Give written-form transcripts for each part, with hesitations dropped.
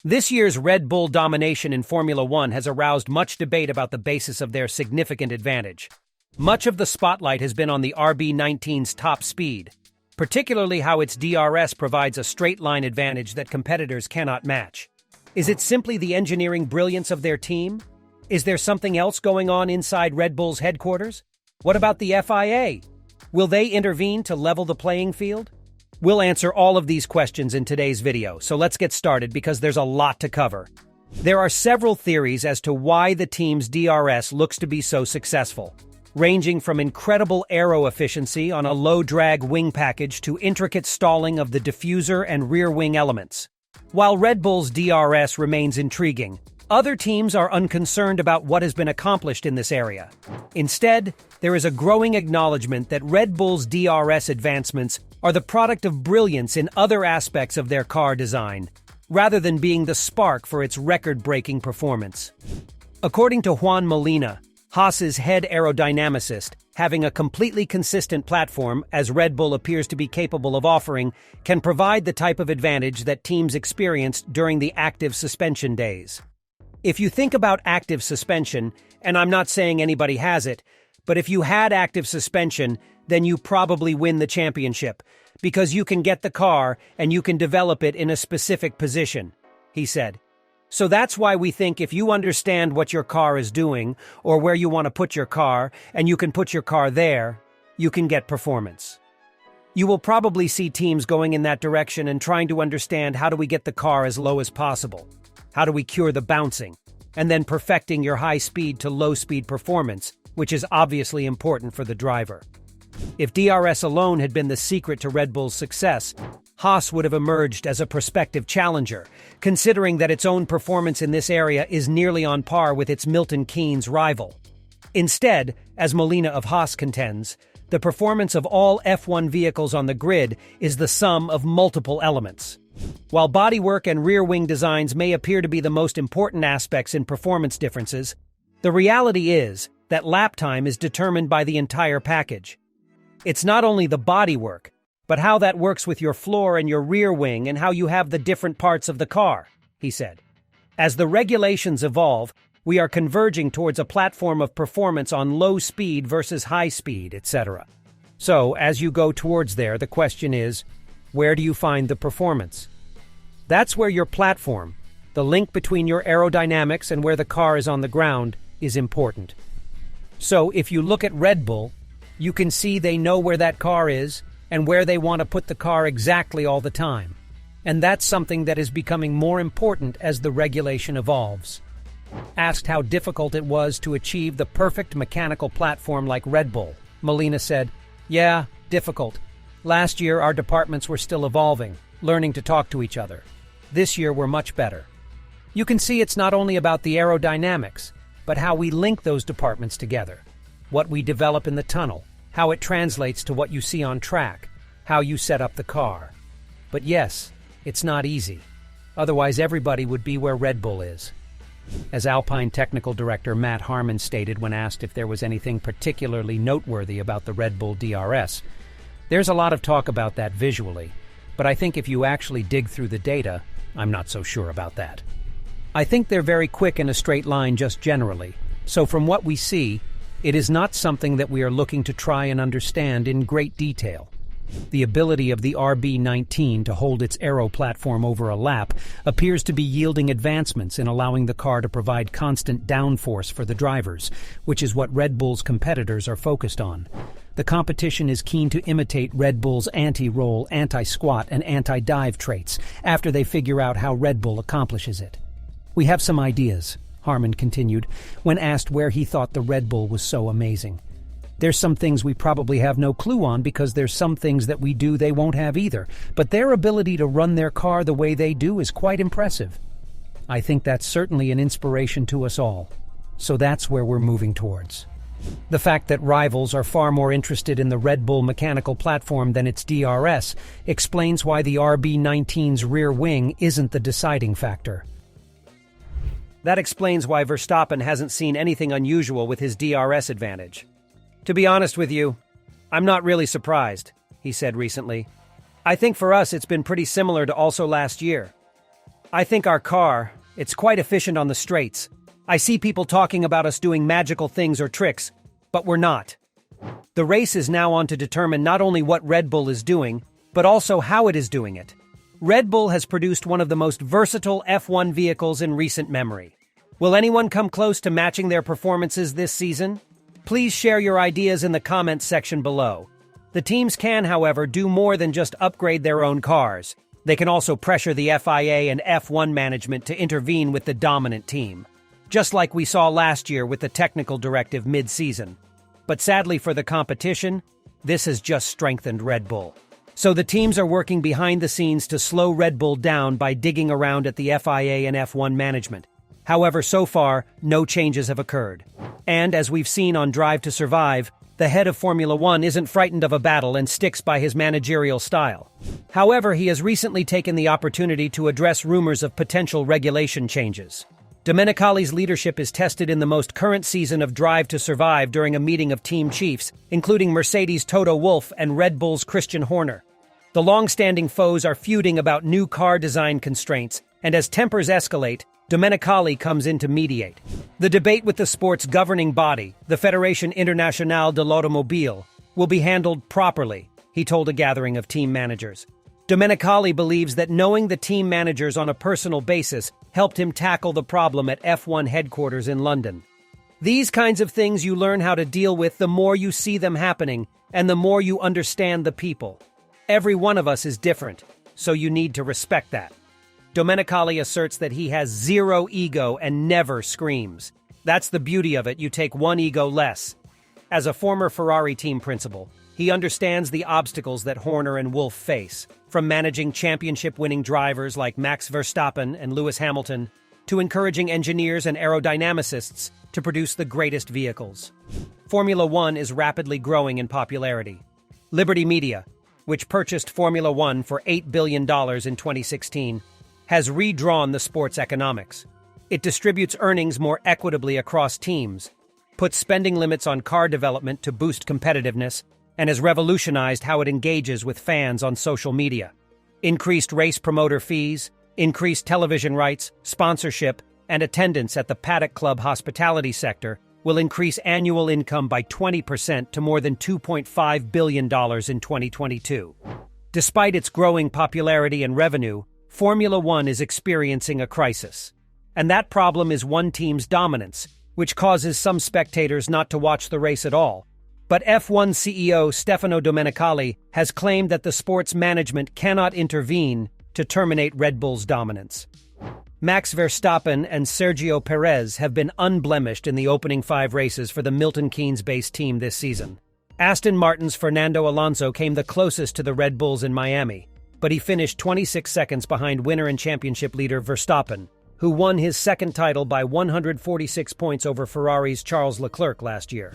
This year's Red Bull domination in Formula One has aroused much debate about the basis of their significant advantage. Much of the spotlight has been on the RB19's top speed, particularly how its DRS provides a straight-line advantage that competitors cannot match. Is it simply the engineering brilliance of their team? Is there something else going on inside Red Bull's headquarters? What about the FIA? Will they intervene to level the playing field? We'll answer all of these questions in today's video, so let's get started because there's a lot to cover. There are several theories as to why the team's DRS looks to be so successful, ranging from incredible aero efficiency on a low-drag wing package to intricate stalling of the diffuser and rear wing elements. While Red Bull's DRS remains intriguing, other teams are unconcerned about what has been accomplished in this area. Instead, there is a growing acknowledgement that Red Bull's DRS advancements are the product of brilliance in other aspects of their car design, rather than being the spark for its record-breaking performance. According to Juan Molina, Haas's head aerodynamicist, having a completely consistent platform, as Red Bull appears to be capable of offering, can provide the type of advantage that teams experienced during the active suspension days. If you think about active suspension, and I'm not saying anybody has it, but if you had active suspension, then you probably win the championship, because you can get the car and you can develop it in a specific position, he said. So that's why we think if you understand what your car is doing, or where you want to put your car, and you can put your car there, you can get performance. You will probably see teams going in that direction and trying to understand how do we get the car as low as possible. How do we cure the bouncing? And then perfecting your high-speed to low-speed performance, which is obviously important for the driver. If DRS alone had been the secret to Red Bull's success, Haas would have emerged as a prospective challenger, considering that its own performance in this area is nearly on par with its Milton Keynes rival. Instead, as Molina of Haas contends, the performance of all F1 vehicles on the grid is the sum of multiple elements. While bodywork and rear wing designs may appear to be the most important aspects in performance differences, the reality is that lap time is determined by the entire package. It's not only the bodywork, but how that works with your floor and your rear wing and how you have the different parts of the car, he said. As the regulations evolve, we are converging towards a platform of performance on low speed versus high speed, etc. So, as you go towards there, the question is, where do you find the performance? That's where your platform, the link between your aerodynamics and where the car is on the ground, is important. So, if you look at Red Bull, you can see they know where that car is and where they want to put the car exactly all the time. And that's something that is becoming more important as the regulation evolves. Asked how difficult it was to achieve the perfect mechanical platform like Red Bull, Molina said, "Yeah, difficult. Last year our departments were still evolving, learning to talk to each other. This year we're much better." You can see it's not only about the aerodynamics, but how we link those departments together. What we develop in the tunnel, how it translates to what you see on track, how you set up the car. But yes, it's not easy. Otherwise everybody would be where Red Bull is. As Alpine Technical Director Matt Harmon stated when asked if there was anything particularly noteworthy about the Red Bull DRS, "There's a lot of talk about that visually, but I think if you actually dig through the data, I'm not so sure about that. I think they're very quick in a straight line just generally, so from what we see, it is not something that we are looking to try and understand in great detail. The ability of the RB19 to hold its aero platform over a lap appears to be yielding advancements in allowing the car to provide constant downforce for the drivers, which is what Red Bull's competitors are focused on. The competition is keen to imitate Red Bull's anti-roll, anti-squat, and anti-dive traits after they figure out how Red Bull accomplishes it. We have some ideas," Harmon continued, when asked where he thought the Red Bull was so amazing. "There's some things we probably have no clue on because there's some things that we do they won't have either, but their ability to run their car the way they do is quite impressive. I think that's certainly an inspiration to us all. So that's where we're moving towards. The fact that rivals are far more interested in the Red Bull mechanical platform than its DRS explains why the RB19's rear wing isn't the deciding factor. That explains why Verstappen hasn't seen anything unusual with his DRS advantage. To be honest with you, I'm not really surprised," he said recently. "I think for us it's been pretty similar to also last year. I think our car, it's quite efficient on the straights. I see people talking about us doing magical things or tricks, but we're not. The race is now on to determine not only what Red Bull is doing, but also how it is doing it. Red Bull has produced one of the most versatile F1 vehicles in recent memory. Will anyone come close to matching their performances this season? Please share your ideas in the comments section below. The teams can, however, do more than just upgrade their own cars. They can also pressure the FIA and F1 management to intervene with the dominant team, just like we saw last year with the technical directive mid-season. But sadly for the competition, this has just strengthened Red Bull. So the teams are working behind the scenes to slow Red Bull down by digging around at the FIA and F1 management. However, so far, no changes have occurred. And as we've seen on Drive to Survive, the head of Formula One isn't frightened of a battle and sticks by his managerial style. However, he has recently taken the opportunity to address rumors of potential regulation changes. Domenicali's leadership is tested in the most current season of Drive to Survive during a meeting of team chiefs, including Mercedes' Toto Wolff and Red Bull's Christian Horner. The long-standing foes are feuding about new car design constraints, and as tempers escalate, Domenicali comes in to mediate. The debate with the sport's governing body, the Fédération Internationale de l'Automobile, will be handled properly, he told a gathering of team managers. Domenicali believes that knowing the team managers on a personal basis helped him tackle the problem at F1 headquarters in London. These kinds of things you learn how to deal with the more you see them happening and the more you understand the people. Every one of us is different, so you need to respect that. Domenicali asserts that he has zero ego and never screams. That's the beauty of it, you take one ego less. As a former Ferrari team principal, he understands the obstacles that Horner and Wolff face, from managing championship-winning drivers like Max Verstappen and Lewis Hamilton, to encouraging engineers and aerodynamicists to produce the greatest vehicles. Formula One is rapidly growing in popularity. Liberty Media, which purchased Formula One for $8 billion in 2016, has redrawn the sport's economics. It distributes earnings more equitably across teams, puts spending limits on car development to boost competitiveness, and has revolutionized how it engages with fans on social media. Increased race promoter fees, increased television rights, sponsorship, and attendance at the Paddock Club hospitality sector will increase annual income by 20% to more than $2.5 billion in 2022. Despite its growing popularity and revenue, Formula One is experiencing a crisis. And that problem is one team's dominance, which causes some spectators not to watch the race at all. But F1 CEO Stefano Domenicali has claimed that the sport's management cannot intervene to terminate Red Bull's dominance. Max Verstappen and Sergio Perez have been unblemished in the opening 5 races for the Milton Keynes-based team this season. Aston Martin's Fernando Alonso came the closest to the Red Bulls in Miami, but he finished 26 seconds behind winner and championship leader Verstappen, who won his second title by 146 points over Ferrari's Charles Leclerc last year.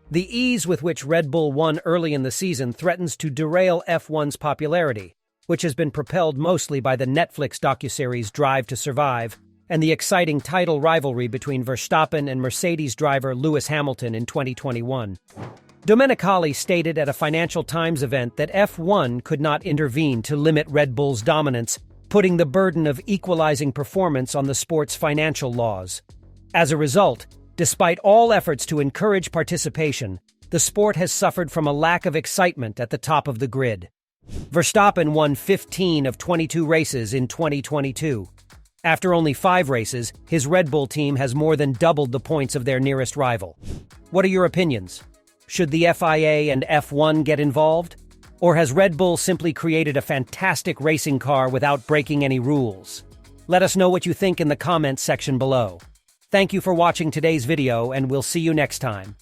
The ease with which Red Bull won early in the season threatens to derail F1's popularity, which has been propelled mostly by the Netflix docuseries Drive to Survive and the exciting title rivalry between Verstappen and Mercedes driver Lewis Hamilton in 2021. Domenicali stated at a Financial Times event that F1 could not intervene to limit Red Bull's dominance, putting the burden of equalizing performance on the sport's financial laws. As a result, despite all efforts to encourage participation, the sport has suffered from a lack of excitement at the top of the grid. Verstappen won 15 of 22 races in 2022. After only 5 races, his Red Bull team has more than doubled the points of their nearest rival. What are your opinions? Should the FIA and F1 get involved? Or has Red Bull simply created a fantastic racing car without breaking any rules? Let us know what you think in the comments section below. Thank you for watching today's video, and we'll see you next time.